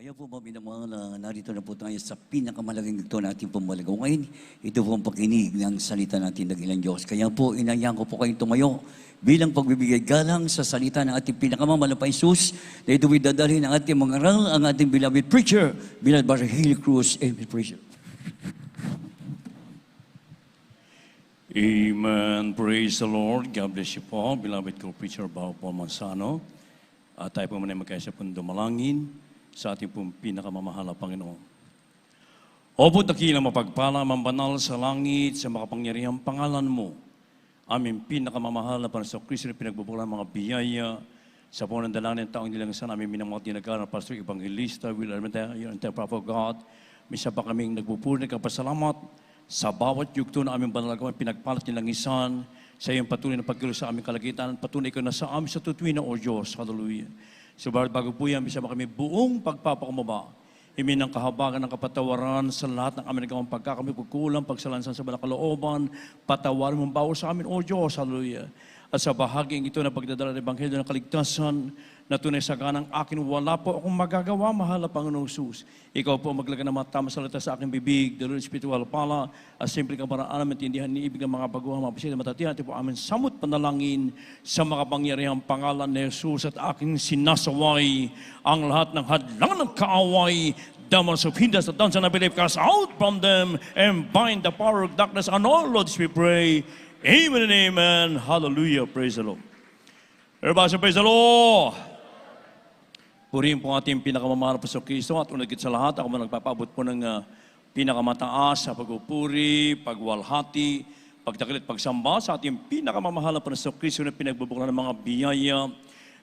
Kaya po mga minamahal, narito na po tayo sa pinakamalaking ito na ating pumalagaw ngayon. Ito po ang pakinig ng salita natin ng ilang Diyos. Kaya po, inayang ko po kayong tumayo bilang pagbibigay galang sa salita ng ating pinakamamahal na Jesus na ito dadalhin ng ating mga aral, ang ating beloved preacher, beloved Brother Haley Cruz. Amen, preacher. Amen. Praise the Lord. God bless you po, beloved co-preacher Bao Paul Mansano. At tayo po muna magkaisa pong dumalangin sa ating pong pinakamamahal na Panginoon. Opo, dakilang mapagpala, mambanal sa langit, sa makapangyarihang pangalan mo. Aming pinakamamahal na Panginoon Kristo na pinagbubulan mga biyaya sa punong dalangin ng taong nilangsan, aming minamang tinagaran, Pastor Evangelista, Will Armenta, your entire prophet of God. Misa pa kaming nagpupuri ng kapasalamat sa bawat yugto na aming banalagawan, pinagpalat nilangisan sa iyong patuloy na pagkilo sa aming kalagitan. Patunay ka na sa amin sa tutuwi na, O Diyos. Hallelujah. So bago po yan, bisa kami buong pagpapakumaba. Imin ng kahabagan ng kapatawaran sa lahat ng aming nagawang pagkakamay, pagkulang, pagsalansan sa balakalooban, patawarin mong bawas sa amin, O Diyos. Hallelujah. At sa bahaging ito na pagdadala ng Ebanghelyo ng kaligtasan, na tunay sa ganang akin, wala po akong magagawa, mahal na Panginoong Jesus. Ikaw po maglaga ng mga tama salita sa aking bibig, dalawang spiritual pala, at simple kang paraan, maintindihan ni ibig ng mga baguhan, mga pasita, matatihan, ito po amin samot panalangin sa makapangyarihang pangalan ni Jesus at aking sinasaway ang lahat ng hadlang ng kaaway, demons of hindrance that don't believe, cast out from them and bind the power of darkness. And all, Lord, we pray. Amen and amen. Hallelujah. Praise the Lord. Everybody say, praise the Lord. Purihin po ating pinakamamahal na Panginoong Kristo at unagit sa lahat, ako man nagpapabot po ng pinakamataas sa pagpupuri, pagwalhati, pagdakilit, pagsamba sa ating pinakamamahal na Panginoong Kristo na pinagbubukan ng mga biyaya.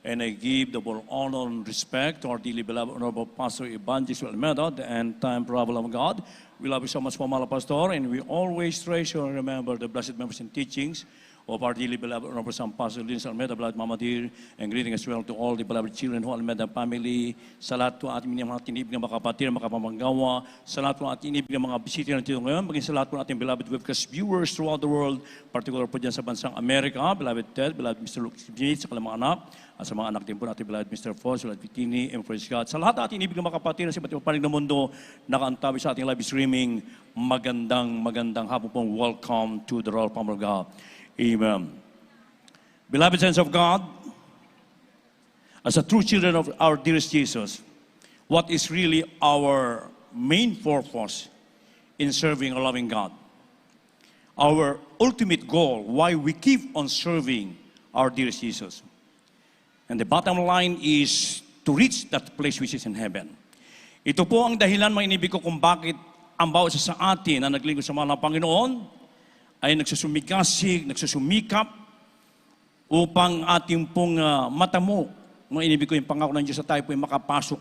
And I give double honor and respect to our dearly beloved Honorable Pastor Evangelist Almeida, the end-time prophet of God. We love you so much, Pamala Pastor, and we always treasure and remember the blessed members and teachings of our dearly beloved Honorable San Pastor Lins Almeida, beloved Mama Dear, and greeting as well to all the beloved children who Almeida family, sa lahat po ating mga tinibig ng mga kapatid, mga kapamanggawa, sa lahat po ating tinibig ng mga bisita na dito ngayon, maging sa lahat po ating beloved webcast viewers throughout the world, particular po dyan sa bansang Amerika, beloved Ted, beloved Mr. Luke Smith, sa kanilang mga anak, at sa mga anak din po natin, beloved Mr. Foss, beloved Victini, and praise God. Sa lahat ating tinibig ng mga kapatid na sa iba't ibang panig ng mundo, nakaantabi sa ating live streaming, magandang hapon pong welcome to the Royal Family of God. Amen. Beloved saints of God, as a true children of our dearest Jesus, what is really our main purpose in serving a loving God? Our ultimate goal, why we keep on serving our dearest Jesus. And the bottom line is to reach that place which is in heaven. Ito po ang dahilan, mga inibig ko, kung bakit ang bawat isa sa atin na naglingkod sa mahal na Panginoon ay nagsusumikasig, nagsusumikap upang ating pong matamo, mga inibig ko, yung pangako ng Diyos, sa tayo po yung makapasok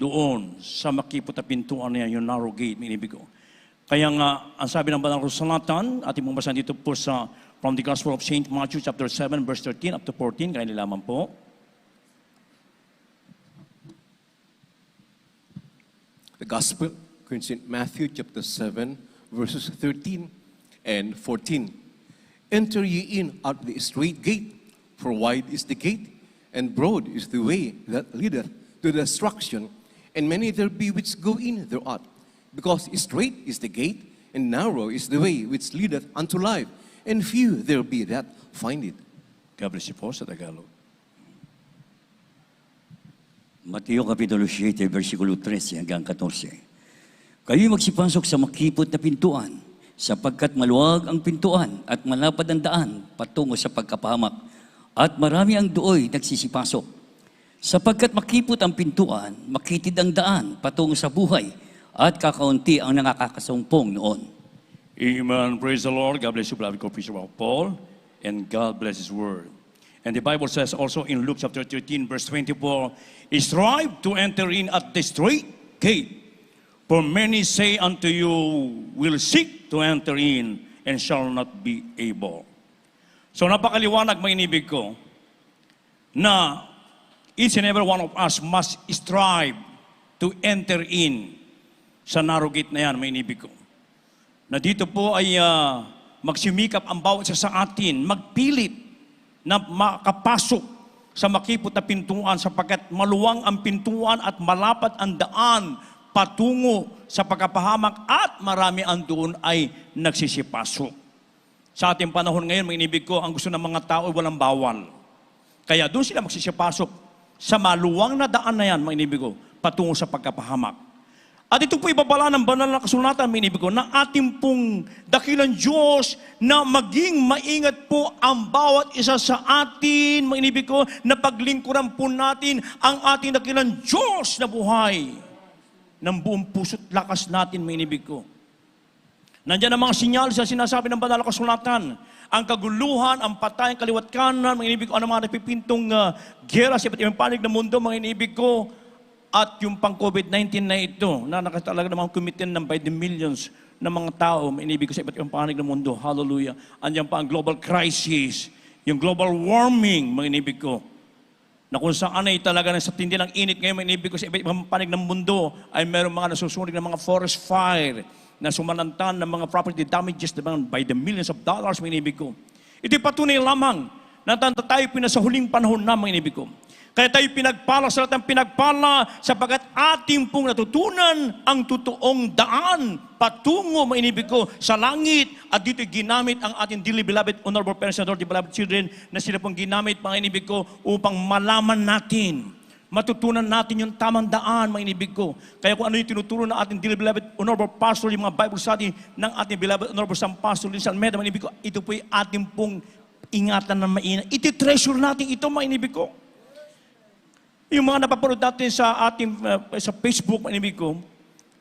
doon sa makipot na pintuan niya, yung narrow gate, mga inibig ko. Kaya nga, ang sabi ng Banal Salatan, ating pong basahin dito po sa from the Gospel of St. Matthew chapter 7, verse 13 up to 14, kaya nilaman po. The Gospel according to St. Matthew chapter 7, verses 13 and 14. Enter ye in at the straight gate, for wide is the gate, and broad is the way that leadeth to destruction, and many there be which go in thereat. Because straight is the gate, and narrow is the way which leadeth unto life, and few there be that find it. God bless you po sa Tagalog. Mateo Kapitulo 7, versikulo 13 hanggang 14. Kayo'y magsipasok sa makipot na pintuan, sapagkat maluwag ang pintuan at malapad ang daan patungo sa pagkapahamak, at marami ang dooy nagsisipasok. Sapagkat makipot ang pintuan, makitid ang daan patungo sa buhay, at kakaunti ang nakakasumpong noon. Amen. Praise the Lord. God bless you, beloved co-preacher Paul, and God bless His word. And the Bible says also in Luke chapter 13, verse 24, strive to enter in at the straight gate, for many say unto you, will seek to enter in, and shall not be able. So napakaliwanag, mga inibig ko, na each and every one of us must strive to enter in sa narrow gate na yan, mga inibig ko. Na dito po ay magsimikap ang bawat isa sa atin, magpilit na makapasok sa makipot na pintuan sapagkat maluwang ang pintuan at malapad ang daan patungo sa pagkapahamak at marami ang doon ay nagsisipasok. Sa ating panahon ngayon, mga inibig ko, ang gusto ng mga tao ay walang bawal. Kaya doon sila magsisipasok sa maluwang na daan na yan, mga inibig ko, patungo sa pagkapahamak. At ito po ibabala ng banal na kasulatan, mga inibig ko, na ating pong dakilang Diyos na maging maingat po ang bawat isa sa atin, mga inibig ko, na paglingkuran po natin ang ating dakilang Diyos na buhay ng buong puso't lakas natin, mga inibig ko. Nandiyan ang mga sinyal sa sinasabi ng banal na kasulatan. Ang kaguluhan, ang patay, ang kaliwat kanan, mga inibig ko, ano mga napipintong gera sa iba't ibang panig ng mundo, mga inibig ko, at yung pang COVID-19 na ito, na nakatalaga namang kumitin ng by the millions ng mga tao, may inibig ko sa iba't ibang panig ng mundo. Hallelujah. Andiyan pa ang global crisis, yung global warming, mga inibig ko, na kung saan ay talaga sa tindi ng init ngayon, may inibig ko sa iba't ibang panig ng mundo, ay meron mga nasusunig ng mga forest fire, na sumanantan ng mga property damages by the millions of dollars, may inibig ko. Ito'y patunay lamang na tayo pinasa huling panahon na, mga inibig ko. Kaya tayo pinagpala sa lahat ng pinagpala sapagkat ating pong natutunan ang totoong daan patungo, mga inibig ko, sa langit. At dito ginamit ang ating dearly beloved, honorable parents and beloved children na sila pong ginamit, mga inibig ko, upang malaman natin, matutunan natin yung tamang daan, mga inibig ko. Kaya kung ano yung tinuturo ng ating dearly beloved, honorable pastor, yung mga Bible study ng ating beloved, honorable San Pastor Linsan Almeida, mga inibig ko, ito po yung ating pong ingatan na maingat. Iti-treasure natin ito, mga inibig ko. Yung mga napapanood natin sa ating sa Facebook, manibig ko,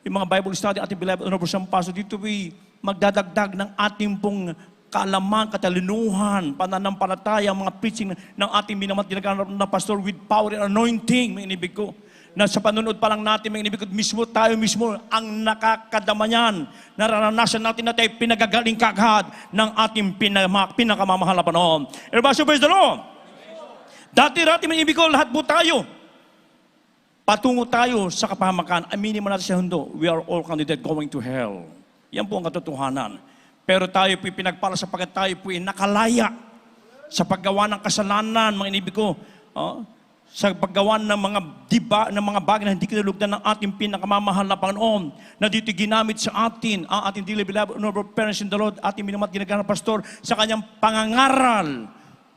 yung mga Bible study, ating beloved honorable San Pastor, dito ay magdadagdag ng ating pong kaalaman, katalinuhan, pananampalataya, mga preaching ng ating minamat ginaganap na pastor with power and anointing, manibig ko. Na sa panunod pa lang natin, manibig ko, mismo tayo mismo ang nakakadama niyan. Naranasan natin na tayo pinagagaling kagad ng ating pinakamamahal na panahon. Everybody, praise the Lord! Dati-dati, manibig ko, lahat po tayo. Patungo tayo sa kapahamakan. Aminin mo natin sa hundo, we are all candidate going to hell. Yan po ang katotohanan. Pero tayo po'y pinagpala sapagkat tayo po'y nakalaya sa paggawa ng kasalanan, mga inibig ko, sa paggawa ng mga bagay na hindi kinalugdan ng ating pinakamamahal na Panginoon, na dito ginamit sa atin, ang ating dearly beloved, honorable parents in the Lord, ating minamat ginaganap pastor, sa kanyang pangangaral,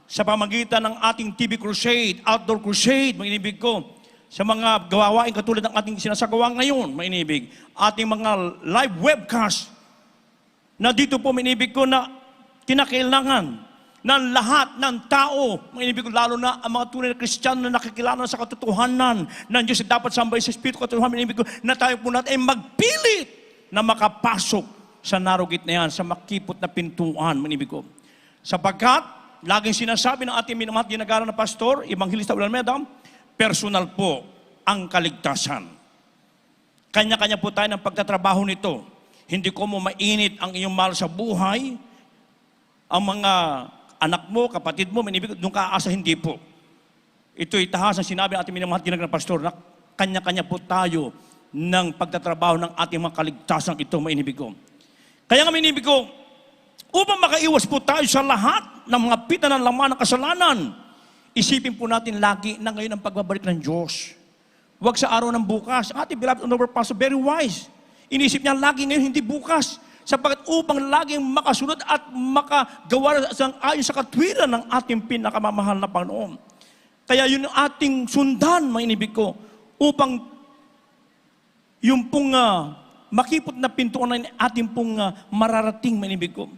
sa pamagitan ng ating TV crusade, outdoor crusade, mga inibig ko, sa mga gawain katulad ng ating sinasagawa ngayon, mga inibig, ating mga live webcast, na dito po, mga inibig ko, na kinakailangan ng lahat ng tao, mga inibig ko, lalo na ang mga tunay na Kristiyano na nakikilala sa katotohanan ng Diyos na dapat sambay sa Espiritu katotohanan, mga inibig ko, na tayo po natin ay magpilit na makapasok sa narugit na yan, sa makipot na pintuan, mga inibig ko. Sapagkat, laging sinasabi ng ating minamahal ginagawa na pastor, Evangelista Almeida, personal po ang kaligtasan. Kanya-kanya po tayo ng pagtatrabaho nito. Hindi ko mo mainit ang iyong mahal sa buhay, ang mga anak mo, kapatid mo, doon ka aasa, hindi po. Ito'y tahas ang sinabi ng ating minamahal ginagawa na pastor, na kanya-kanya po tayo ng pagtatrabaho ng ating mga kaligtasan ito, mainibig ko. Kaya nga mainibig ko, upang makaiwas po tayo sa lahat ng mga pita ng laman ng kasalanan, isipin po natin lagi na ngayon ang pagbabalik ng Diyos. Huwag sa araw ng bukas. Ang ating beloved honorable pastor, very wise. Inisip niya lagi ngayon, hindi bukas. Sapagkat upang laging makasunod at makagawa ayon sa katwiran ng ating pinakamamahal na Panginoon. Kaya yun ang ating sundan, mga inibig ko, upang yung pong makipot na pintuan na ating pong mararating, mga inibig ko.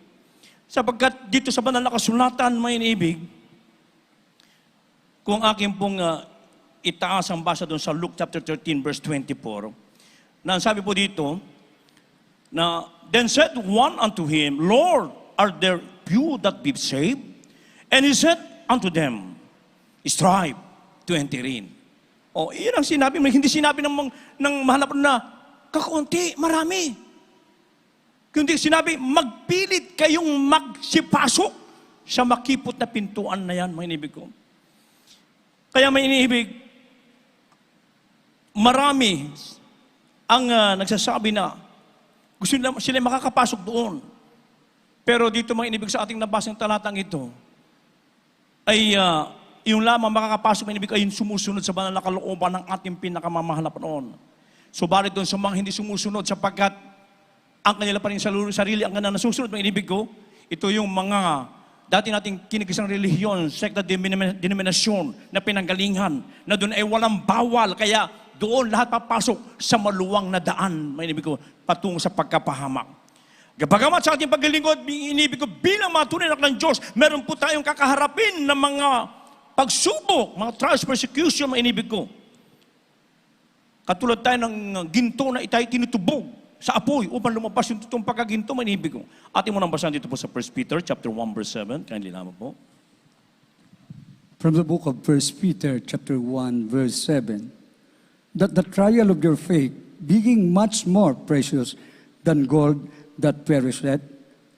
Sapagkat dito sa banal na kasulatan, mga inibig, kung aking pong itaas ang basa doon sa Luke chapter 13 verse 24, na sabi po dito, na, then said one unto him, Lord, are there few that be saved? And he said unto them, strive to enter in. O, iyan ang sinabi mo, hindi sinabi ng mahalap na, kakaunti, marami. Kundi sinabi, magpilit kayong magsipasok sa makipot na pintuan na yan, mga inibig ko. Kaya may iniibig, marami ang nagsasabi na gusto nila sila makakapasok doon. Pero dito mga inibig sa ating nabasang talatang ito, ay Yung lamang makakapasok, mga inibig, ay yung sumusunod sa banal na kalooban ng ating pinakamamahal na Panginoon. Subalit doon sa mga hindi sumusunod sapagkat ang kanila pa rin sarili ang kanila nasusunod, mga inibig ko, ito yung mga dati nating kinigisang relihiyon, sekta denominasyon na pinanggalingan, na doon ay walang bawal, kaya doon lahat papasok sa maluwang na daan, mga inibig ko, patungo sa pagkapahamak. Bagamat sa ating paglilingkod, inibig ko, bilang mga tunay na anak ng Diyos, meron po tayong kakaharapin ng mga pagsubok, mga trials, persecution, mga inibig ko. Katulad tayo ng ginto na itay tinutubog sa apoy upang lumabas yung totoong pagkaginto, mga inibig ko. Ating mo nang basahan dito po sa 1 Peter chapter 1 verse 7. Kindly naman po. From the book of 1 Peter chapter 1 verse 7, that the trial of your faith, being much more precious than gold that perisheth,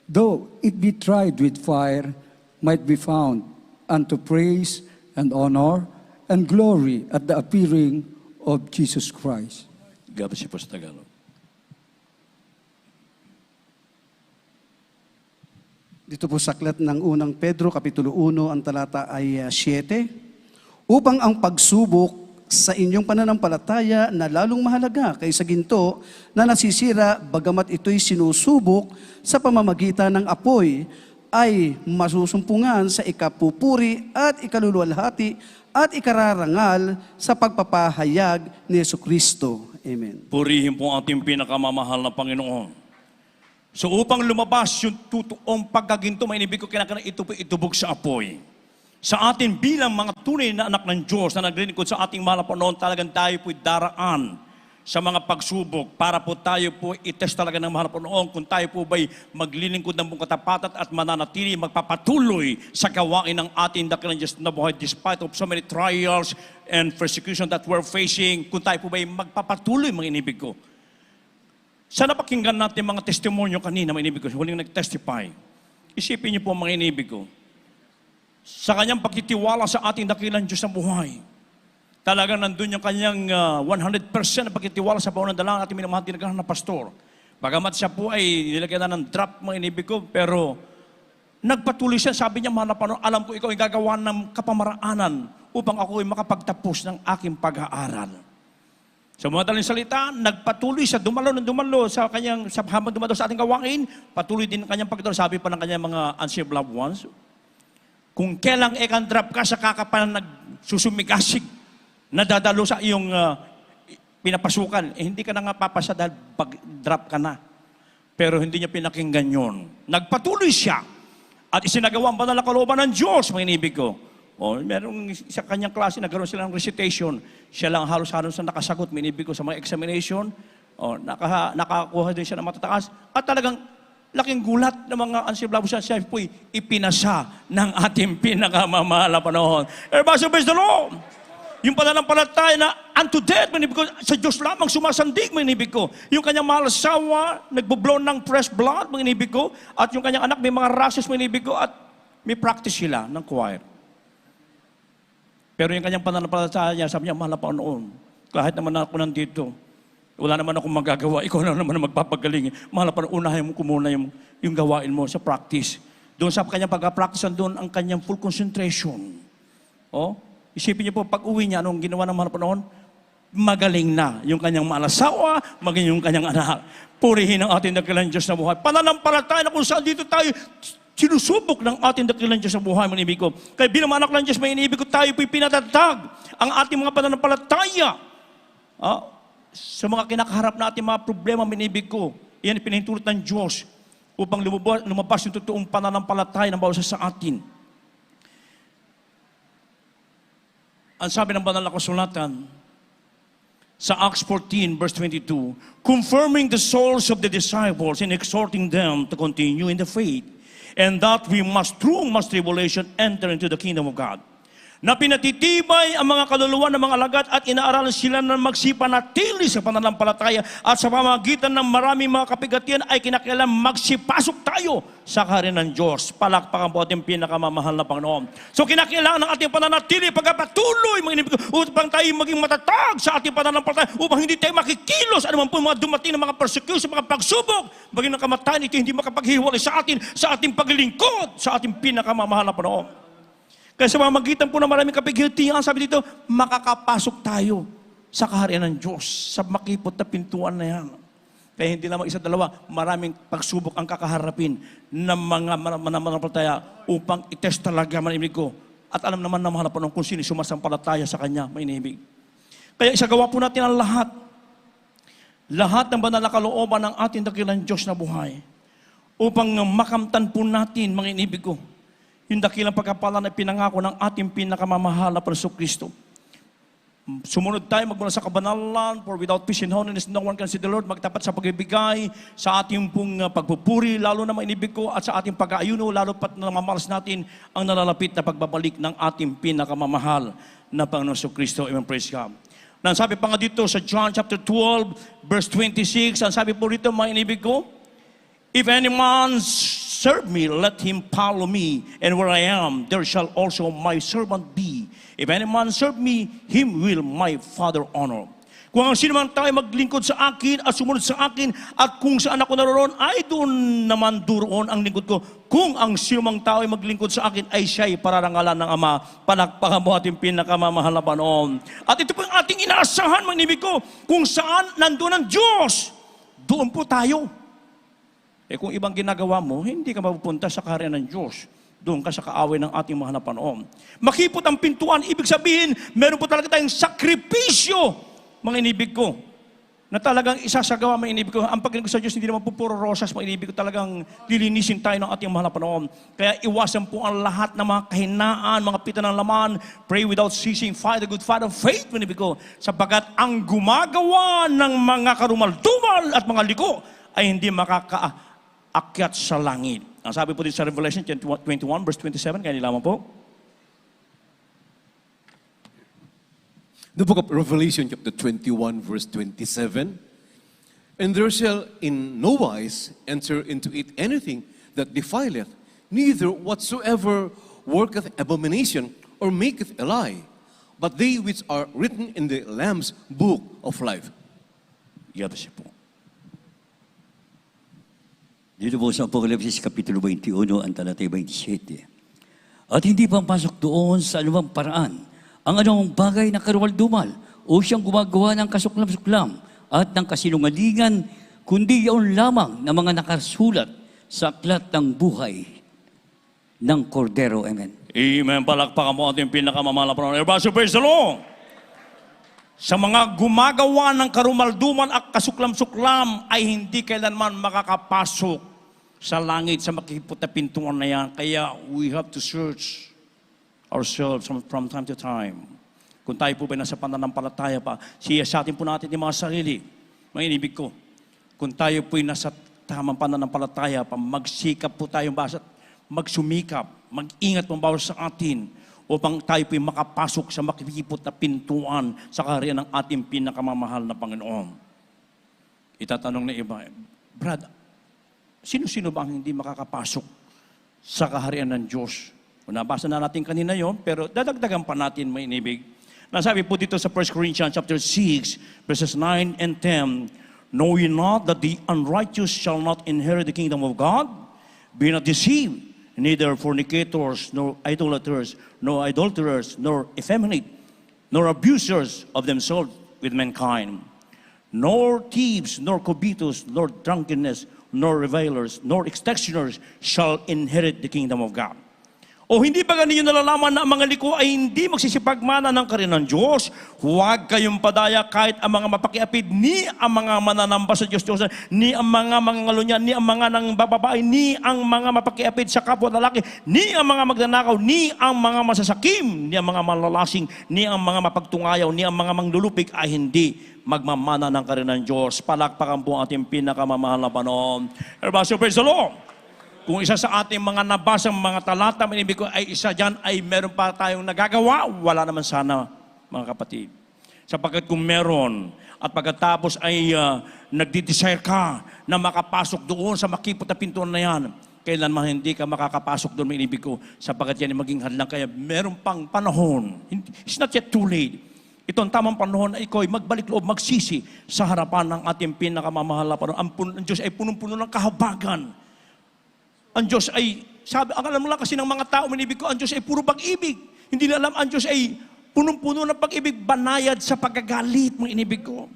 though it be tried with fire, might be found unto praise and honor and glory at the appearing of Jesus Christ. God bless you po sa Tagalog. Dito po sa aklat ng unang Pedro, Kapitulo 1, ang talata ay 7. Upang ang pagsubok sa inyong pananampalataya na lalong mahalaga kaysa ginto na nasisira bagamat ito'y sinusubok sa pamamagitan ng apoy, ay masusumpungan sa ikapupuri at ikaluluwalhati at ikararangal sa pagpapahayag ni Jesucristo. Amen. Purihin po ang ating pinakamamahal na Panginoon. So upang lumabas yung totoong pagkaginto, mga inibig ko, kinakailangan ito po itubog sa apoy. Sa atin bilang mga tunay na anak ng Diyos na naglilingkod sa ating mahal na Panginoon, talagang tayo po'y daraan sa mga pagsubok para po tayo po itest talaga ng mahal na Panginoon kung tayo po ba'y maglilingkod ng buong katapatan at mananatili, magpapatuloy sa gawain ng ating dakilang Diyos na buhay despite of so many trials and persecution that we're facing, kung tayo po ba'y magpapatuloy, mga inibig ko. Sana pakinggan natin mga testimonyo kanina, mga inibig ko, huling nag-testify. Isipin niyo po, mga inibig ko, sa kanyang pagtitiwala sa ating dakilang Diyos ng buhay. Talagang nandun yung kanyang 100% na pagtitiwala sa paunang dalang ating minamahal tinagahan na pastor. Bagamat siya po ay nilagyan na ng drop, mga inibig ko, pero nagpatuloy siya, sabi niya, mahal na Panginoon, alam ko ikaw ay gagawa ng kapamaraanan upang ako ay makapagtapos ng aking pag-aaral. Sa mga daling salita, nagpatuloy siya, dumalo sa kanyang, habang dumalo sa ating gawain, patuloy din ang kanyang pagtatuloy, sabi pa ng kanyang mga unsaved loved ones. Kung kailang drop ka sa kakapalan nagsusumigasig, nadadalo sa iyong pinapasukan, hindi ka na nga papasa dahil pag-drop ka na. Pero hindi niya pinakinggan yun. Nagpatuloy siya at isinagawa ang banal na kalooban ng Diyos, mga inibig ko. O, merong sa kanyang klase, nagkaroon sila ng recitation. Siya lang halos-halos na nakasagot, mga inibig ko, sa mga examination. O, nakakuha din siya ng matataas. At talagang laking gulat ng mga unsaved siya po'y ipinasa ng ating pinakamamahal na panahon. Everybody praise the Lord! Yung pananampalataya na unto death, manibig ko, sa Diyos lamang sumasandig, manibig ko. Yung kanyang mahal asawa, nagbublow ng fresh blood, manibig ko. At yung kanyang anak, may mga rashes, manibig ko. At may practice sila ng choir. Pero yung kanyang pananampalataya niya, sabi niya, mahal na Panginoon, kahit naman ako nandito, wala naman akong magagawa. Ikaw na naman ang magpapagaling. Mahal na Panginoon, unahin mo ko muna yung gawain mo sa practice. Doon sa kanyang pag-practice, doon ang kanyang full concentration. Oh, isipin niyo po, pag uwi niya, anong ginawa ng mahal na Panginoon? Magaling na yung kanyang malasawa, maging yung kanyang anak. Purihin ang ating dakilang Diyos na buhay. Pananampalataya na kung saan dito tayo sinusubok ng ating dakilang Diyos na buhay, mga inibig ko. Kaya bilang anak ng Diyos, mga inibig ko, tayo po'y pinatatag ang ating mga pananampalataya. Sa mga kinakaharap natin mga problema, minibig ko, yan pinahintulot ng Diyos upang lumabas yung totoong pananampalataya ng bawat isa sa atin. Ang sabi ng banal na kasulatan sa Acts 14, verse 22, confirming the souls of the disciples and exhorting them to continue in the faith, and that we must, through much tribulation, enter into the kingdom of God. Na pinatitibay ang mga kaluluwa ng mga alagad at inaaralan sila na magsipanatili sa pananampalataya at sa pamamagitan ng maraming mga kapigatian ay kinakailangan magsipasok tayo sa kaharian ng Diyos. Palakpakan po ating pinakamamahal na Panginoon. So kinakailangan ng ating pananatili pagpatuloy upang tayo maging matatag sa ating pananampalataya, upang hindi tayo makikilos anuman po mga dumating na mga persecution, mga pagsubok, maging ng kamatayan, ito hindi makapaghiwalay sa ating paglilingkod sa ating pinakamamahal na Panginoon. Kaya sa pamamagitan po ng maraming kapighatian, sabi dito, makakapasok tayo sa kaharian ng Diyos, sa makipot na pintuan na yan. Kaya hindi lamang isa, dalawa, maraming pagsubok ang kakaharapin ng mga mananampalataya upang itest talaga manimig ko. At alam naman na mahal po kung sino sumasampalataya sa Kanya, mainimig. Kaya isagawa po natin ang lahat ng banal na kalooban ng ating dakilang Diyos na buhay upang makamtan po natin, mga inibig ko, yung dakilang pagkapalan na pinangako ng ating pinakamamahal na Kristo. Sumunod tayo magmula sa kabanalan, for without peace and holiness, no one can see the Lord. Magtapat sa pagbibigay, sa ating pong pagpupuri, lalo na mga inibig ko, at sa ating pag-aayuno, lalo pat na namamalas natin ang nalalapit na pagbabalik ng ating pinakamamahal na Panginoon Kristo. Amen, praise God. Ang sabi pa nga dito sa John chapter 12, verse 26, ang sabi po rito, mga inibig ko, if any man serve me, let him follow me, and where I am, there shall also my servant be. If any man serve me, him will my Father honor. Kung ang sino man tayo maglingkod sa akin at sumunod sa akin, at kung saan ako naroon, ay doon naman duroon ang lingkod ko. Kung ang sino man tayo ay maglingkod sa akin, ay siya'y pararangalan ng Ama. Palakpakan mo ating pinakamamahal na Panginoon. At ito po ang ating inaasahan, mga inibig ko, kung saan nandun ang Diyos, doon po tayo. Kung ibang ginagawa mo, hindi ka mapupunta sa kaharian ng Diyos. Doon ka sa kaaway ng ating mahal na Panginoon. Makipot ang pintuan, ibig sabihin, meron po talaga tayong sakripisyo, mga inibig ko, na talagang isasagawa, mga inibig ko. Ang pagkinig sa Diyos, hindi naman po puro rosas, mga inibig ko, talagang lilinisin tayo ng ating mahal na Panginoon. Kaya iwasan po ang lahat ng mga kahinaan, mga pita ng laman, pray without ceasing, fight the good fight of faith, mga inibig ko, sapagkat ang gumagawa ng mga karumaldumal at mga liko ay hindi makakaakyat sa langit. Ang sabi po dito sa Revelation 21, verse 27, kaya nilaman po. The book of Revelation, chapter 21, verse 27. And there shall in no wise enter into it anything that defileth, neither whatsoever worketh abomination or maketh a lie, but they which are written in the Lamb's book of life. Yato siya po. Dito po sa Apokalipsis Kapitulo 21, ang talatay 27. At hindi pa pasok doon sa anumang paraan ang anumang bagay na karumal-dumal o siyang gumagawa ng kasuklam-suklam at ng kasinungalingan, kundi yaon lamang na mga nakasulat sa aklat ng buhay ng Kordero. Amen. Amen. Palakpakan mo ating pinakamamahal na Panginoon. Everybody, praise the Lord. Sa mga gumagawa ng karumalduman at kasuklam-suklam ay hindi kailanman makakapasok sa langit, sa makikipot na pintuan na yan. Kaya we have to search ourselves from time to time. Kung tayo po ba nasa pananampalataya pa, siyasatin po natin yung mga sarili. Mga inibig ko, kung tayo po nasa tamang pananampalataya pa, magsikap po tayong basa, magsumikap, mag-ingat pong bawat sa atin, upang tayo po'y makapasok sa makikipot na pintuan sa kaharian ng ating pinakamamahal na Panginoon. Itatanong na iba, Brad, sino-sino ba ang hindi makakapasok sa kaharian ng Diyos? Nabasa na natin kanina yon, pero dadagdagan pa natin, may inibig. Nasabi po dito sa 1 Corinthians chapter 6, verses 9 and 10, know ye not that the unrighteous shall not inherit the kingdom of God? Be not deceived. Neither fornicators, nor idolaters, nor adulterers, nor effeminate, nor abusers of themselves with mankind, nor thieves, nor covetous, nor drunkenness, nor revilers, nor extortioners shall inherit the kingdom of God. O hindi ba ganinyo nalalaman na ang mga liko ay hindi magsisipagmana ng kaharian ng Diyos? Huwag kayong padaya kahit ang mga mapakiapid, ni ang mga mananamba sa Diyos, ni ang mga mangangalunya, ni ang mga nang bababae, ni ang mga mapakiapid sa kapwa lalaki, ni ang mga magnanakaw, ni ang mga masasakim, ni ang mga malalasing, ni ang mga mapagtungayaw, ni ang mga manglulupig ay hindi magmamana ng kaharian ng Diyos. Palakpakan po ang ating pinakamamahal na Panginoon. Everybody, praise the Lord. Kung isa sa ating mga nabasang mga talata, manibig ko, ay isa dyan ay meron pa tayong nagagawa, wala naman sana, mga kapatid. Sapagkat kung meron, at pagkatapos ay nagdi-desire ka na makapasok doon sa makipot na pintuan na yan, kailanman hindi ka makakapasok doon, manibig ko, sapagkat yan ay maging hadlang. Kaya meron pang panahon. It's not yet too late. Ito ang tamang panahon na ikaw ay magbalik loob, magsisi sa harapan ng ating pinakamamahal na Panginoon. Ang Diyos ay punong-puno ng kahabagan. Ang Diyos ay sabi, ang alam lang kasi ng mga tao, manibig ko, ang Diyos ay puro pag-ibig. Hindi na alam, ang Diyos ay punong-puno ng pag-ibig, banayad sa pagkagalit, mga inibig ko.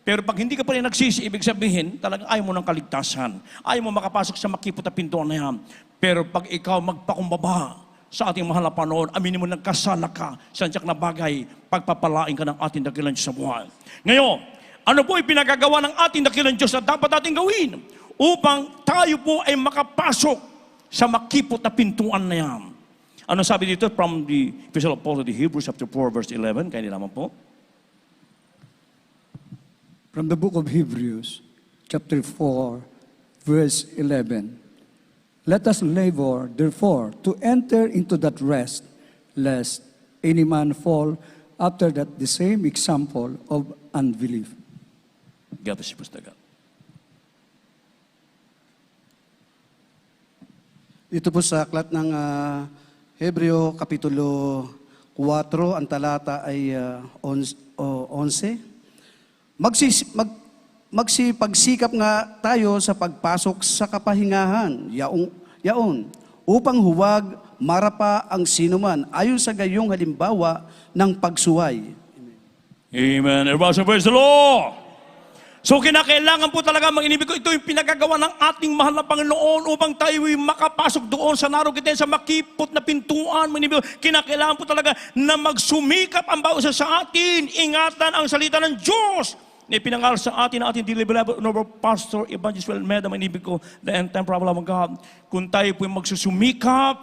Pero pag hindi ka pa rin nagsisi, ibig sabihin, talagang ayaw mo ng kaligtasan. Ayaw mo makapasok sa makipot na pintuan na yan. Pero pag ikaw magpakumbaba sa ating mahal na Panginoon, aminin mo nagkasala ka sa tiyak na bagay, pagpapalain ka ng ating dakilang Diyos sa buhay. Ngayon, ano po ay pinagagawa ng ating dakilang Diyos na dapat natin gawin upang tayo po ay makapasok sa makipot na pintuan na yan? Ano sabi dito from the Epistle of Paul to the Hebrews chapter 4 verse 11? Kaya naman po. From the book of Hebrews, chapter 4, verse 11. Let us labor, therefore, to enter into that rest, lest any man fall after that the same example of unbelief. God bless you, Pastor God. Dito po sa aklat ng Hebreo Kapitulo 4, ang talata ay 11. Magsipagsikap nga tayo sa pagpasok sa kapahingahan, yaon, upang huwag marapa ang sinuman ayon sa gayong halimbawa ng pagsuway. Amen. Everybody say, praise the Lord. So kinakailangan po talaga mga inibig ko, ito yung pinagagawa ng ating mahal na Panginoon upang tayo ay makapasok doon sa narogitin sa makipot na pintuan. Mga inibig ko, kinakailangan po talaga na magsumikap ang bawat isa sa atin. Ingatan ang salita ng Diyos na ipinangaral sa atin ng ating deliberable honorable Pastor Evangelist Meda, mga inibig ko, the end time problem of God. Kung tayo po yung magsusumikap,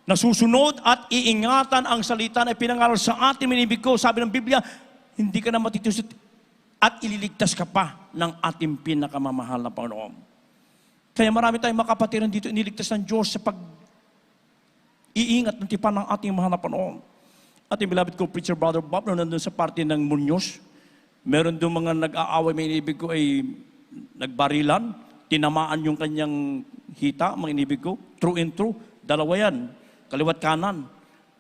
nasusunod at iingatan ang salita na ipinangaral sa atin, mga inibig ko, sabi ng Biblia, hindi ka na matitusot at ililigtas ka pa ng ating pinakamamahal na Panginoon. Kaya marami tayong makapatiran dito, iniligtas ng Diyos sa pag-iingat ng tipan ng ating mahal na Panginoon. Ating beloved ko, Preacher Brother Bob, na nandun sa parte ng Muñoz, meron doon mga nag-aaway, may inibig ko ay nagbarilan, tinamaan yung kanyang hita, mga inibig ko, true and true, dalawa yan, kaliwat kanan.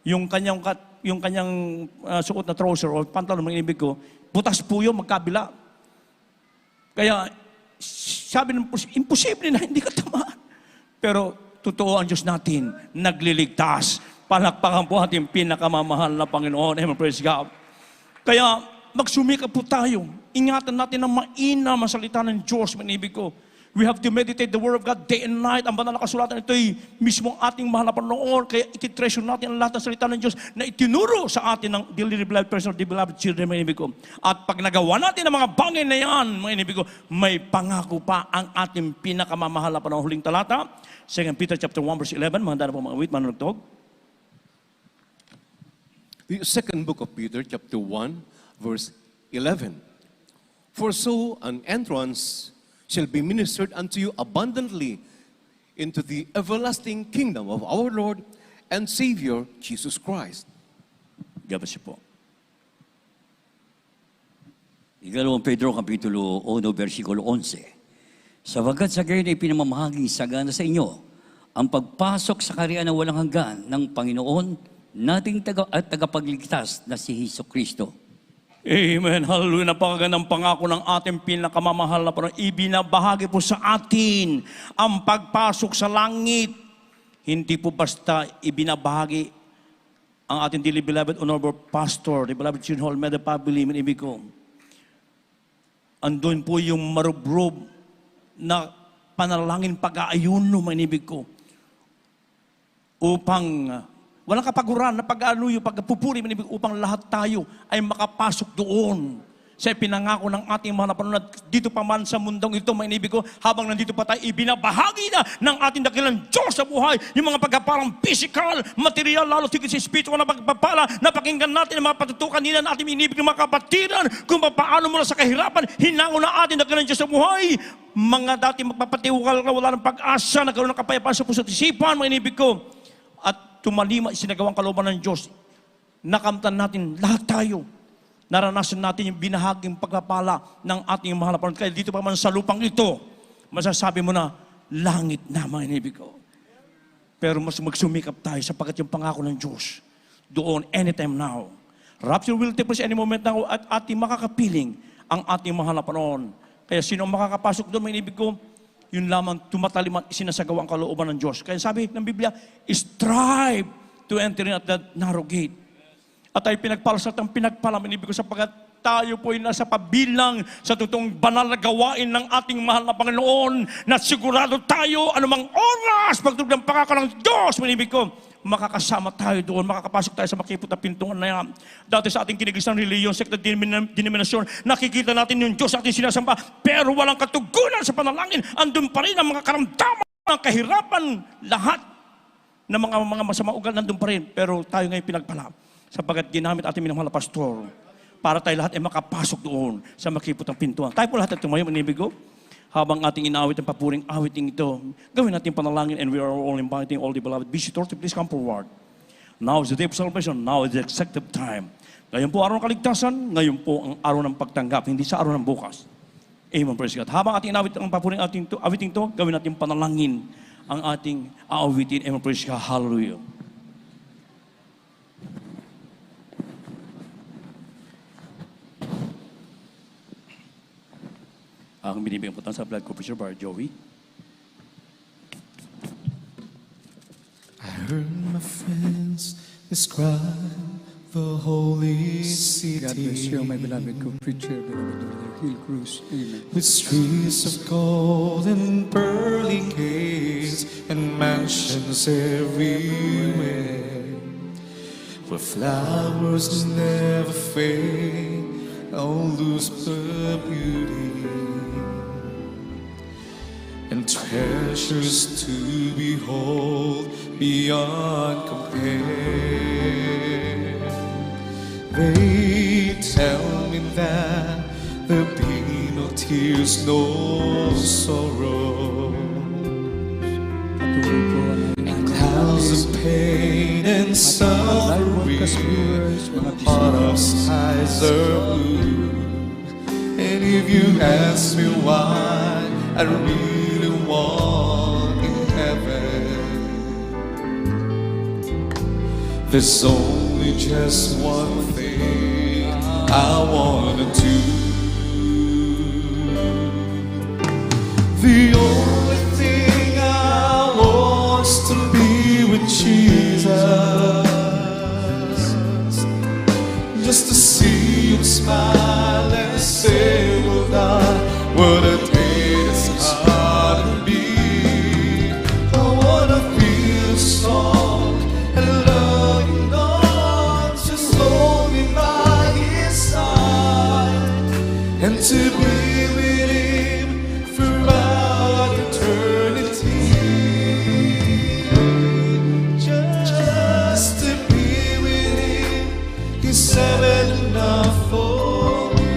Yung kanyang suot na trouser o pantalon, mga inibig ko, butas po yun, magkabila. Kaya, sabi ng imposible na hindi ka tamaan. Pero, totoo ang Diyos natin, nagliligtas. Palakpakan po ating pinakamamahal na Panginoon. Amen, praise God. Kaya, magsumikap po tayo. Ingatan natin ang mainam ang salita ng Diyos, manibig ko. We have to meditate the Word of God day and night. Ang banal na kasulatan, ito ay mismo ating mahal na Panginoon. Kaya ititreasure natin ang lahat ng salita ng Diyos na itinuro sa atin ng dearly beloved person, the beloved children, mga inibig ko. At pag nagawa natin ang mga bagay na yan, mga inibig ko, may pangako pa ang ating pinakamamahal na Panginoon. Huling talata, 2 Peter chapter 1 verse 11. Mga po mga awit, manunugtog. The second book of Peter, chapter 1, verse 11. For so an entrance shall be ministered unto you abundantly into the everlasting kingdom of our Lord and Savior, Jesus Christ. God bless you po. Ikalawang Pedro, Kapitulo 1, versikulo 11. Sabagat sa gayon ay pinamamahagi sagana sa inyo ang pagpasok sa kaharian na walang hanggan ng Panginoon nating tagapagligtas na si Jesucristo. Amen. Hallelujah. Napakagandang pangako ng ating pinakamamahal na Panginoon. Ibinabahagi po sa atin ang pagpasok sa langit. Hindi po basta ibinabahagi ang ating dearly beloved honorable pastor, the beloved Chin Hall Meda Pabili, ibig ko. Andun po yung marubrob na panalangin pag-aayuno, manibig ko. Upang walang kapaguran na pag-ano yung pagpupuri, manibig, upang lahat tayo ay makapasok doon sa pinangako ng ating mga napanunod. Dito pa man sa mundong ito, manibig ko, habang nandito pa tayo, ibinabahagi na ng ating dakilang Diyos sa buhay, yung mga pagkaparang physical, material, lalo tigit sa spiritual na pagpapala, napakinggan natin ang mga patutukan nila na ating inibig ng mga kapatiran, kung paano mula sa kahirapan, hinango na ating dakilang Diyos sa buhay. Mga dati magpapatiwakal na wala ng pag-asa, nagkaroon ng kapayapaan sa puso't isipan, manibig ko. At tumalima, sinagawang kalooban ng Diyos. Nakamtan natin, lahat tayo. Naranasan natin yung binahaging pagpapala ng ating mahal na Panginoon. Kaya dito pa man sa lupang ito, masasabi mo na, langit na, mga inibig ko. Pero mas magsumikap tayo sapagkat yung pangako ng Diyos, doon, anytime now. Rapture will take place any moment now at ating makakapiling ang ating mahal na Panginoon. Kaya sino ang makakapasok doon, mga inibig ko? yun lamang tumatalim at isinasagawa ang kalooban ng Diyos. Kaya sabi ng Biblia, strive to enter in at that narrow gate. At ay pinagpalasat ang pinagpalaman, ibig ko sapagkat tayo po ay nasa pabilang sa totoong banal na gawain ng ating mahal na Panginoon na sigurado tayo anumang oras pagtulog ng pakakalang Diyos, manibig ko, makakasama tayo doon, makakapasok tayo sa makipot na pintuan na yan. Dati sa ating kinigisang reliyon, sekta denominasyon, nakikita natin yung Diyos ating sinasamba, pero walang katugunan sa panalangin. Andun pa rin ang mga karamdaman, ang kahirapan, lahat ng mga masama ugal nandun pa rin. Pero tayo ngayon pinagpala, sapagkat ginamit ating minamahal na pastor, para tayo lahat ay makapasok doon sa makipot ng pintuan. Tayo po lahat at tumayo, manibig ko. Habang ating inaawit ang papuring awiting ito, gawin natin panalangin, and we are all inviting all the beloved visitors to please come forward. Now is the day of salvation. Now is the exact time. Ngayon po araw ng kaligtasan, ngayon po ang araw ng pagtanggap, hindi sa araw ng bukas. Amen, praise God. Habang ating inawit ang papuring awiting ito, gawin natin panalangin ang ating aawitin. Amen, praise God. Hallelujah. Ang binibigyan po sa blood ko, Preacher Bar Joey. I heard my friends describe the holy God bless you, my city beloved co-preacher, beloved Brother Hill Cruz. Amen. with streets of gold and pearly gates and mansions everywhere, where flowers never fade or lose their beauty, and treasures to behold beyond compare. They tell me that there'll be no tears, no sorrow, Patuloy po ang and clouds of pain and suffering, heart's eyes are blue. And if you ask me why I really want in heaven, there's only just one thing I wanna do. The only thing I want is to be with Jesus, just to see him smile and say, well done. What a day it's gonna be. I wanna feel strong and loving God, just hold me by his side, and to be with him throughout eternity. Just to be with him is heaven enough for me.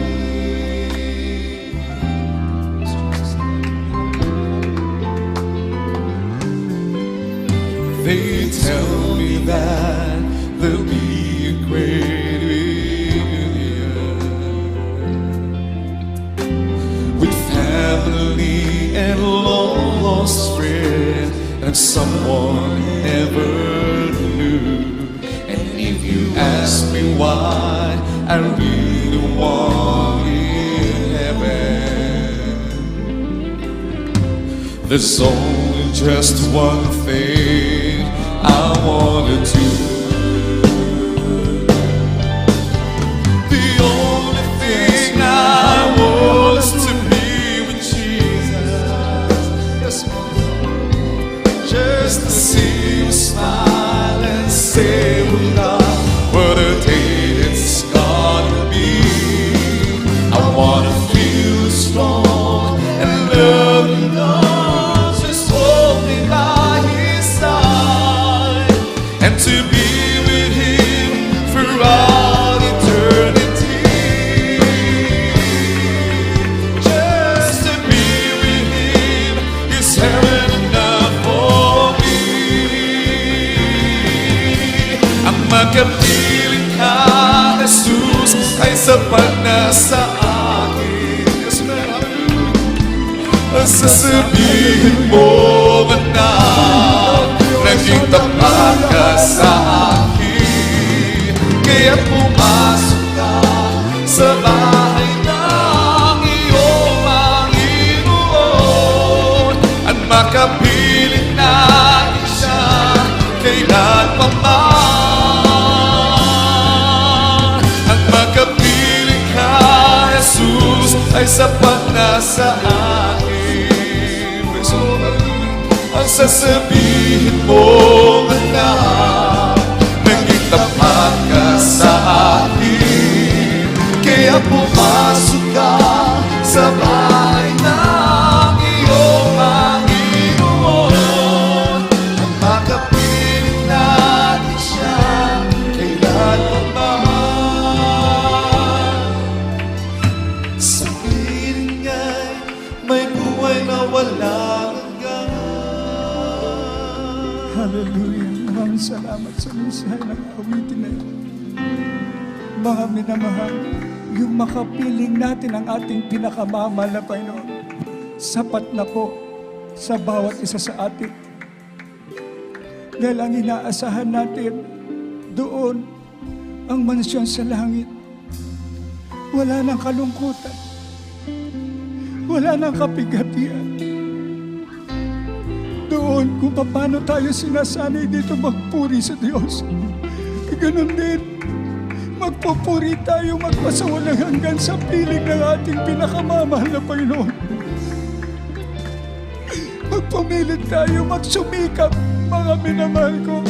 They tell me that there'll be a great reunion with family and long lost friend and someone never knew. And if you ask me why I really want in heaven, there's only just one thing I wanna do. The only thing I want is to be with Jesus. Just to see you smile and say, well, God, what a day it's gonna be. I wanna feel strong and love you, God. Just hold me by his side, and to be with him throughout eternity. Just to be with him is heaven enough for me. Ang magkapiling ka, Jesus, ay sapat na sa akin. Yes, ma'am. Sasabihin mo ba na naging tapat ka sa akin? Kaya pumasok ka sa bahay ng iyong Panginoon, makapiling natin siya kailanman. Ang makapiling ka, Jesus, ay sapat na sa akin. Ang sasabihin mo, anak, naging tapat ka sa akin. Kaya pumasok ka sa bahay ng iyong Panginoon. Ang makapiling natin siya kailanman. Sa piling niya'y may buhay na walang hanggan. Hallelujah. Maraming salamat sa mensahe ng awitin na ito. Mga minamahal, yung makapiling natin ang ating pinakamamahal na Panginoon, sapat na po sa bawat isa sa atin. Dahil ang inaasahan natin, doon ang mansyon sa langit. Wala nang kalungkutan. Wala nang kapigatian. Doon kung paano tayo sinasanay dito magpuri sa Diyos. Ganun din, magpupuri tayo magpasawalang hanggan sa piling ng ating pinakamamahal na Panginoon. Magpumilit tayo, magsumikap, mga minamahal ko.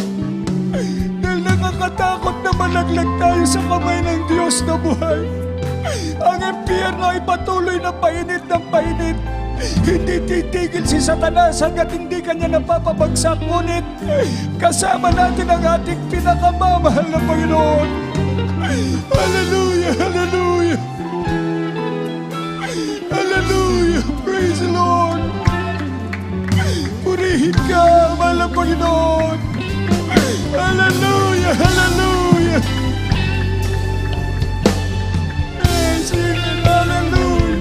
Dahil nakakatakot na malaglag tayo sa kamay ng Diyos na buhay. Ang impyerno ay patuloy na painit ng painit. Hindi titigil si Satanas hanggat hindi kanya napapabagsak. Ngunit kasama natin ang ating pinakamamahal na Panginoon. Hallelujah! Hallelujah! Hallelujah! Praise the Lord! Purihin ka, mahal na Panginoon! Hallelujah! Hallelujah! Praise Him! Hallelujah!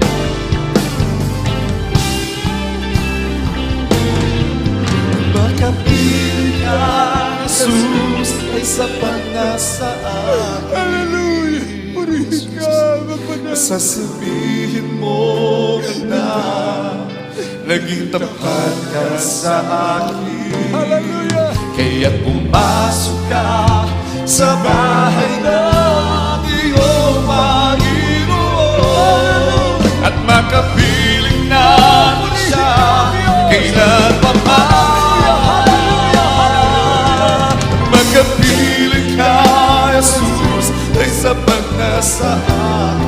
Makapiling ka, Jesus, ay sapat na sa akin. Hallelujah! Purihin ka, Kapanan! Sasabihin mo, anak, naging tapat ka sa akin. Hallelujah! Kaya pumasok ka sa bahay ng iyong Panginoon. At makapiling natin siya kailan pa man. Makapiling ka, Jesus, ay sapat na sa akin.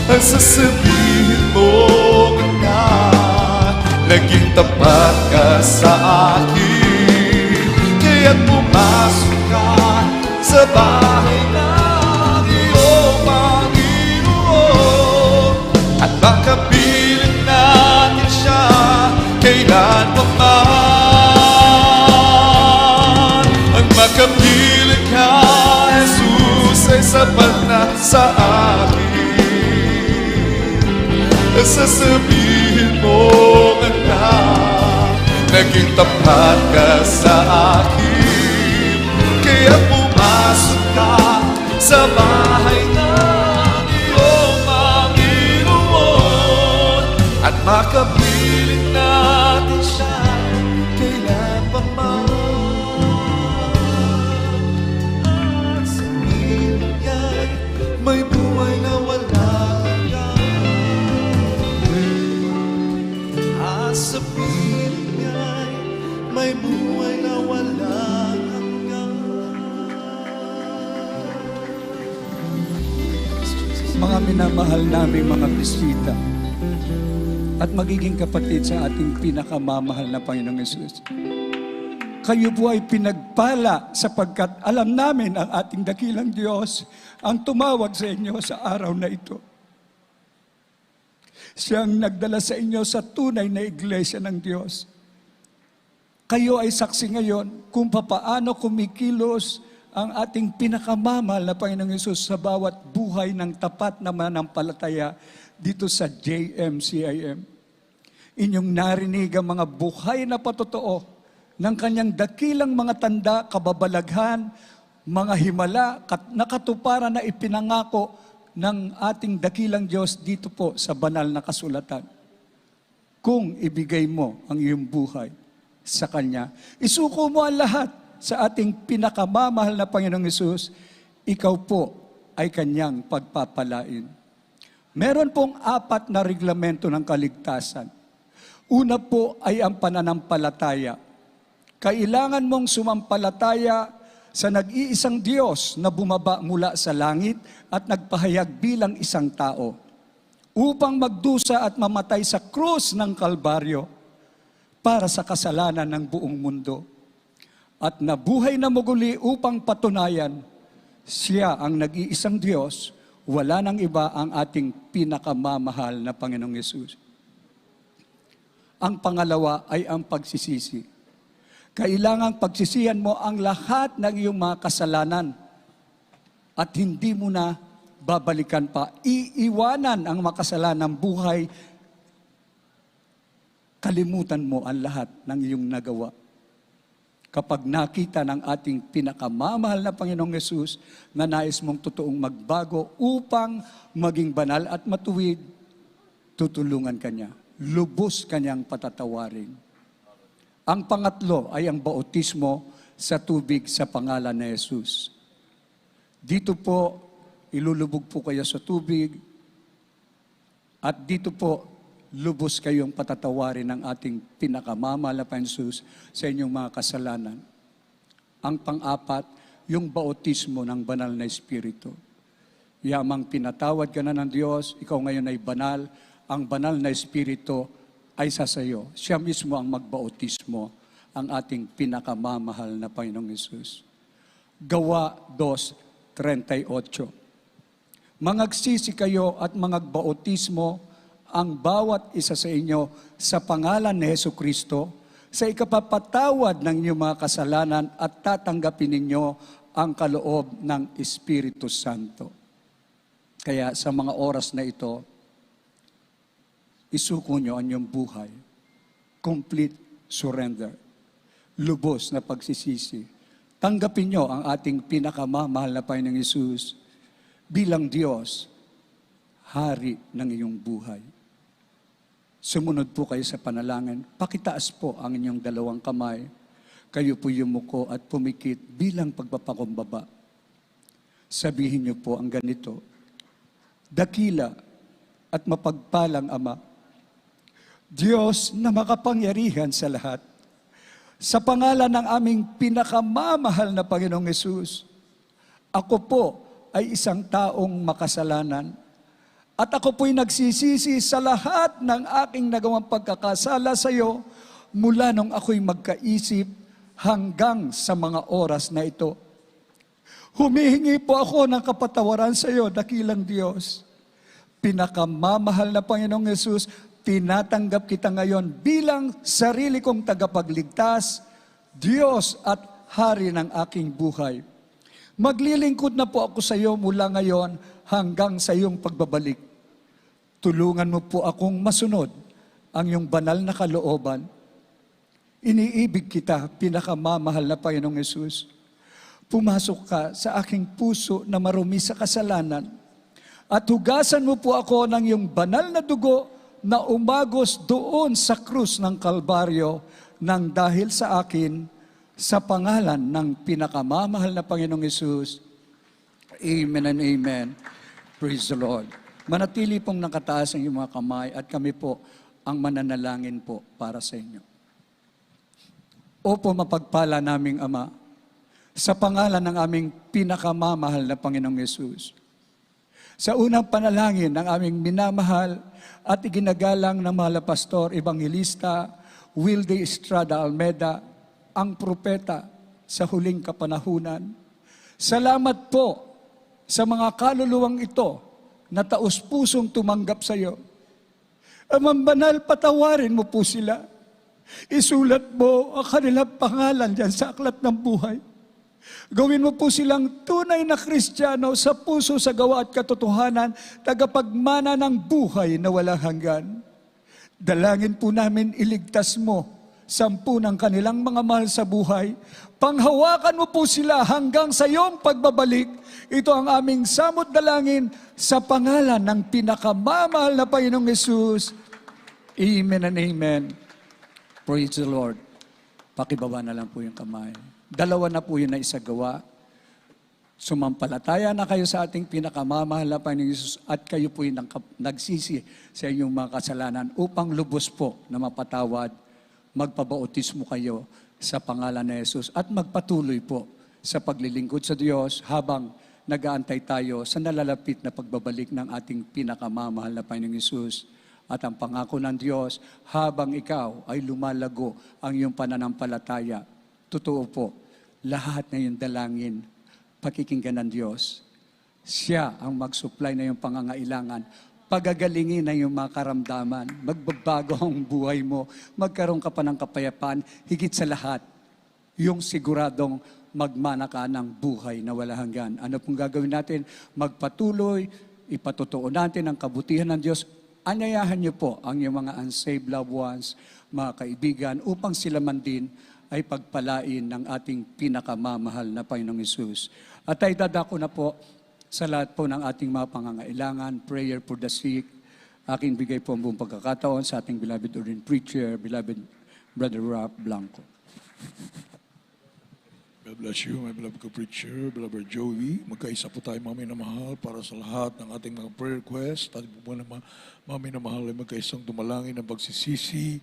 Ang sasabihin mo, anak, naging tapat ka sa akin. Kaya pumasok ka sa bahay ng iyong Panginoon. At makapiling natin siya kailan pa man. Ang makapiling ka, Jesus, ay sapat na sa akin. Sasabihin mo, anak, naging tapat ka sa akin. Kaya pumasok ka sa bahay ng iyong Panginoon. At makapiling natin siya kailan pa man. At sa piling niya'y may buhay na walang sa piling niya'y may buhay na walang hanggan. Mga minamahal naming mga bisita at magiging kapatid sa ating pinakamamahal na Panginoong Yesus. Kayo po ay pinagpala sapagkat alam namin ang ating dakilang Diyos ang tumawag sa inyo sa araw na ito. Siyang nagdala sa inyo sa tunay na iglesia ng Diyos. Kayo ay saksi ngayon kung papaano kumikilos ang ating pinakamamahal na Panginoong Yesus sa bawat buhay ng tapat na manampalataya dito sa JMCIM. Inyong narinig ang mga buhay na patotoo ng kanyang dakilang mga tanda, kababalaghan, mga himala, nakatuparan na ipinangako ng ating dakilang Diyos dito po sa banal na kasulatan. kung ibigay mo ang iyong buhay sa Kanya. Isuko mo ang lahat sa ating pinakamamahal na Panginoong Hesus, ikaw po ay Kanyang pagpapalain. Meron pong 4 na reglamento ng kaligtasan. Una po ay ang pananampalataya. Kailangan mong sumampalataya sa nag-iisang Diyos na bumaba mula sa langit at nagpahayag bilang isang tao upang magdusa at mamatay sa krus ng Kalbaryo para sa kasalanan ng buong mundo. At nabuhay na muli upang patunayan, siya ang nag-iisang Diyos, wala nang iba ang ating pinakamamahal na Panginoong Hesus. Ang pangalawa ay ang pagsisisi. Kailangang pagsisihan mo ang lahat ng iyong mga kasalanan at hindi mo na babalikan pa. Iiwanan ang makasalanang buhay. Kalimutan mo ang lahat ng iyong nagawa. Kapag nakita ng ating pinakamamahal na Panginoong Hesus na nais mong totoong magbago upang maging banal at matuwid, tutulungan ka niya. Lubos kanyang patatawarin. Ang pangatlo ay ang bautismo sa tubig sa pangalan ni Jesus. Dito po, ilulubog po kayo sa tubig at dito po, lubos kayong patatawarin ng ating pinakamamahal na Panginoong Jesus sa inyong mga kasalanan. Ang pang-apat, yung bautismo ng banal na Espiritu. Yamang pinatawad ka na ng Diyos, ikaw ngayon ay banal, ang banal na Espiritu ay sasayo. Siya mismo ang magbautismo, ang ating pinakamamahal na Panginoong Jesus. Gawa 2:38. Mangagsisi kayo at mangagbautismo ang bawat isa sa inyo sa pangalan ni Jesucristo sa ikapapatawad ng inyong mga kasalanan at tatanggapin ninyo ang kaloob ng Espiritu Santo. Kaya sa mga oras na ito, isuko nyo ang inyong buhay. Complete surrender. Lubos na pagsisisi. Tanggapin nyo ang ating pinakamamahal na Panginoong Hesus bilang Diyos, Hari ng iyong buhay. Sumunod po kayo sa panalangin. Pakitaas po ang inyong 2 kamay. Kayo po yumuko at pumikit bilang pagpapakumbaba. Sabihin niyo po ang ganito. Dakila at mapagpalang Ama, Diyos na makapangyarihan sa lahat, sa pangalan ng aming pinakamamahal na Panginoong Hesus, ako po ay isang taong makasalanan. At ako po'y nagsisisi sa lahat ng aking nagawang pagkakasala sa iyo mula nung ako'y magkaisip hanggang sa mga oras na ito. Humihingi po ako ng kapatawaran sa iyo, dakilang Diyos. Pinakamamahal na Panginoong Hesus, tinatanggap kita ngayon bilang sarili kong tagapagligtas, Diyos at Hari ng aking buhay. Maglilingkod na po ako sa iyo mula ngayon hanggang sa iyong pagbabalik. Tulungan mo po akong masunod ang iyong banal na kalooban. Iniibig kita, pinakamamahal na Panginoong Hesus. Pumasok ka sa aking puso na marumi sa kasalanan at hugasan mo po ako ng iyong banal na dugo na umagos doon sa krus ng Kalbaryo nang dahil sa akin, sa pangalan ng pinakamamahal na Panginoong Hesus. Amen and amen. Praise the Lord. Manatili pong nakataas ang iyong mga kamay at kami po ang mananalangin po para sa inyo. Opo, mapagpala naming Ama, sa pangalan ng aming pinakamamahal na Panginoong Hesus. Sa unang panalangin ng aming minamahal at iginagalang ng mahal na Pastor, Evangelista, Wilde Estrada Almeda, ang propeta sa huling kapanahunan. Salamat po sa mga kaluluwang ito na taus-pusong tumanggap sa iyo. Amang banal, patawarin mo po sila. Isulat mo ang kanilang pangalan dyan sa aklat ng buhay. Gawin mo po silang tunay na Kristiyano sa puso, sa gawa at katotohanan, tagapagmana ng buhay na walang hanggan. Dalangin po namin iligtas mo 10 ng kanilang mga mahal sa buhay. Panghawakan mo po sila hanggang sa iyong pagbabalik. Ito ang aming samot dalangin sa pangalan ng pinakamamahal na Panginoong Hesus. Amen and amen. Praise the Lord. Pakibaba na lang po yung kamay. Dalawa na po yun na isagawa. Sumampalataya na kayo sa ating pinakamamahal na Panginoong Hesus at kayo po yung nagsisi sa inyong mga kasalanan upang lubos po na mapatawad, magpabautismo kayo sa pangalan ni Jesus at magpatuloy po sa paglilingkod sa Diyos habang nag-aantay tayo sa nalalapit na pagbabalik ng ating pinakamamahal na Panginoong Hesus. At ang pangako ng Diyos, habang ikaw ay lumalago ang iyong pananampalataya, totoo po, lahat na yung dalangin, pakikinggan ng Diyos. Siya ang mag-supply na yung pangangailangan. Pagagalingin na yung mga karamdaman. Magbabago ang buhay mo. Magkaroon ka pa ng kapayapaan. Higit sa lahat, yung siguradong magmana ka ng buhay na wala hanggan. Ano pong gagawin natin? Magpatuloy, ipatotoo natin ang kabutihan ng Diyos. Anyayahan niyo po ang iyong mga unsaved loved ones, mga kaibigan, upang sila man din ay pagpalain ng ating pinakamamahal na Panginoong Hesus. At ay dadako na po sa lahat po ng ating mga pangangailangan, prayer for the sick. Aking bigay po ang buong pagkakataon sa ating beloved ordained preacher, beloved Brother Ralph Blanco. God bless you, my beloved co-preacher, beloved Joey. Magkaisa po tayo, mga minamahal, para sa lahat ng ating mga prayer request. Ating po mga minamahal ay magkaisang dumalangin ng pagsisisi.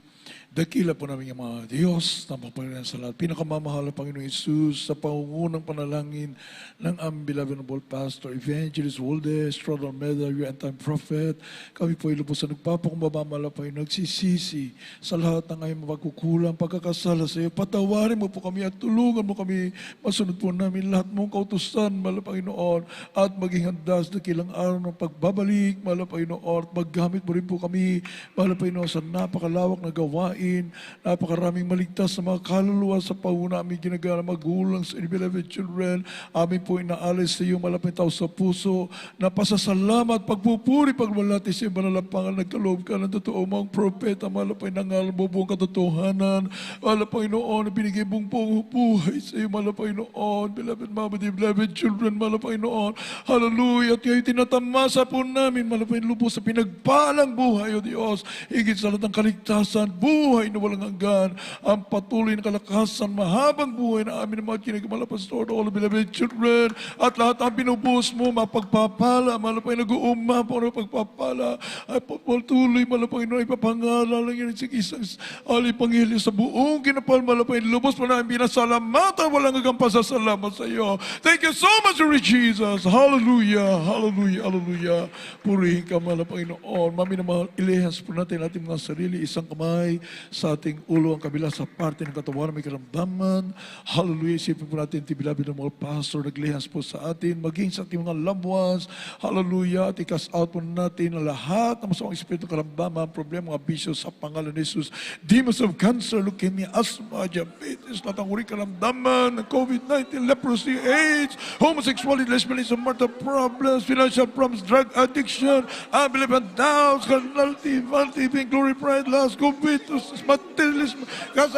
Dakila po namin yung mga Diyos na mapanginoon sa lahat. Pinakamamahal na Panginoon Hesus sa pangungunang panalangin ng aming beloved noble pastor, Evangelist Waldes, Strada Almeida, your end-time prophet. Kami po ay lubos na nagpapakumbaba, Panginoon, nagsisisi sa lahat ng aming mapagkukulang, pagkakasala sa iyo. Patawarin mo po kami at tulungan mo kami. Masunod po namin lahat mong kautusan, Panginoon, at maging handa sa dakilang araw ng pagbabalik, Panginoon, at maggamit mo rin po kami, Panginoon, sa napakalawak na gawain, napakaraming maligtas na mga kaluluwa sa pauna aming ginagana magulang sa beloved children. Amin po inaalis sa iyo, malapit tao sa puso, na pasasalamat, pagpupuri, pagmalati sa iyo, manalapangan, nagkaloob ka ng totoo mong propeta, malapit nangal mo buong katotohanan, Panginoon, binigay mong buhay sa iyo, Panginoon, beloved mama, beloved children, Panginoon, hallelujah, at ngayon tinatamasa po namin, Panginoon, lubos sa pinagpalang buhay, O Diyos, higit sa lahat ng kaligtasan, buhay na walang hanggan, ang patuloy na kalakasan, mahabang buhay na amin ng mga kinagmalapastor, all beloved children, at lahat ang binubuhos mo, mapagpapala, Panginoon, nag-uumapaw na pagpapala, ay patuloy, Panginoon, ipapangalan lang yun sa isang alipangilyo sa buong kinapal, Panginoon, lubos mo na ang binasalamatan, walang hanggang pasasalamat sa iyo. Thank you so much, Lord Jesus. Hallelujah, hallelujah, hallelujah. Purihin ka, Panginoon. Mami na mahal, ilihas po natin ating mga sarili, isang kamay sa ating ulo, ang kabila sa parte ng katawan, may karamdaman. Hallelujah, isipin po natin, tibilabi ng mga pastor, naglihas po sa atin, maging sa ating mga loved ones. Hallelujah, at i-cast out po natin ang lahat ng masamang espiritu, karamdaman, problema, mga bisyo sa pangalan ni Jesus. Demons of cancer, leukemia, asthma, diabetes, lahat ang uri karamdaman, COVID-19, leprosy, AIDS, homosexuality, lesbianism, marital problems, financial problems, drug addiction, unbelief and doubts, carnality, vanity, being glory, pride, lust, covetous, materialism, cast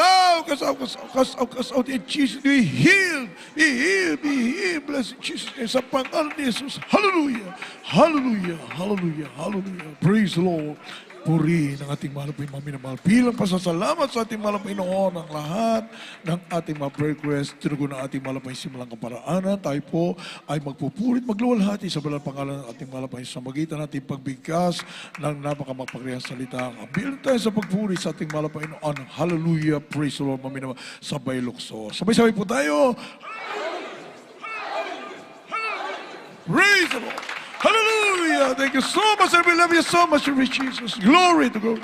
out in Jesus. Be healed, bless in Jesus name, sa pangalan ni Jesus. Hallelujah, hallelujah, hallelujah, hallelujah. Praise the Lord. Puri ng ating mahal po yung mga minamahal. Bilang pasasalamat sa ating mahal po Panginoon ang lahat ng ating mga prayer request. Tinugo ng ating mahal po yung simulang kaparaanan. Tayo po ay magpupurit, magluwalhati sa banal pangalan ng ating mahal po sa magitan natin pagbigkas ng napakamagpagrihang salita. Bilang tayo sa pagpuri sa ating mahal po Panginoon. Hallelujah, praise the Lord, mga minamahal. Sabay lukso. Sabay-sabay po tayo. Praise the Lord. Hallelujah. Thank you so much. And we love you so much, Lord Jesus. Glory to God.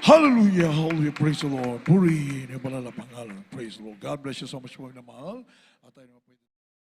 Hallelujah. Hallelujah. Praise the Lord. Purihin yung banal na pangalan. Praise the Lord. God bless you so much, mga mahal. At tayo naman po